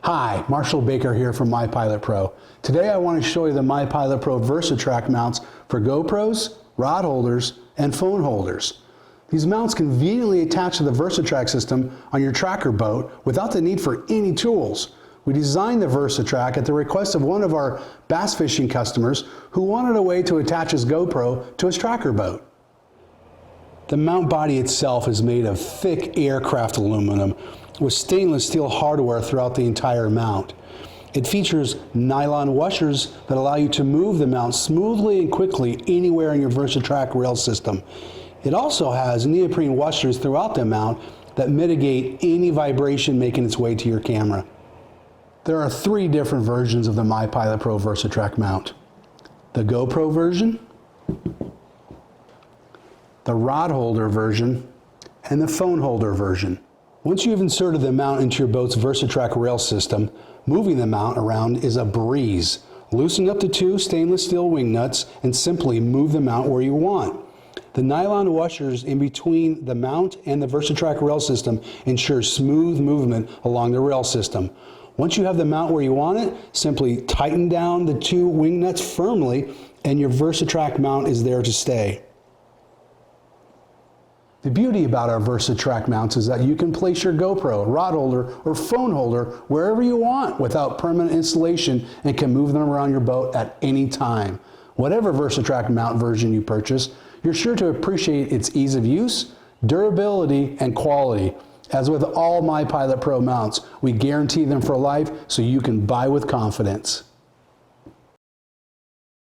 Hi, Marshall Baker here from MyPilotPro. Today I want to show you the MyPilotPro Versatrack mounts for GoPros, rod holders, and phone holders. These mounts conveniently attach to the Versatrack system on your tracker boat without the need for any tools. We designed the Versatrack at the request of one of our bass fishing customers who wanted a way to attach his GoPro to his tracker boat. The mount body itself is made of thick aircraft aluminum with stainless steel hardware throughout the entire mount. It features nylon washers that allow you to move the mount smoothly and quickly anywhere in your Versatrack rail system. It also has neoprene washers throughout the mount that mitigate any vibration making its way to your camera. There are 3 different versions of the MyPilotPro Versatrack mount: the GoPro version, the rod holder version, and the phone holder version. Once you've inserted the mount into your boat's Versatrack rail system, moving the mount around is a breeze. Loosen up the 2 stainless steel wing nuts and simply move the mount where you want. The nylon washers in between the mount and the Versatrack rail system ensure smooth movement along the rail system. Once you have the mount where you want it, simply tighten down the 2 wing nuts firmly and your Versatrack mount is there to stay. The beauty about our Versatrack mounts is that you can place your GoPro, rod holder, or phone holder wherever you want without permanent installation and can move them around your boat at any time. Whatever Versatrack mount version you purchase, you're sure to appreciate its ease of use, durability, and quality. As with all MyPilotPro mounts, we guarantee them for life so you can buy with confidence.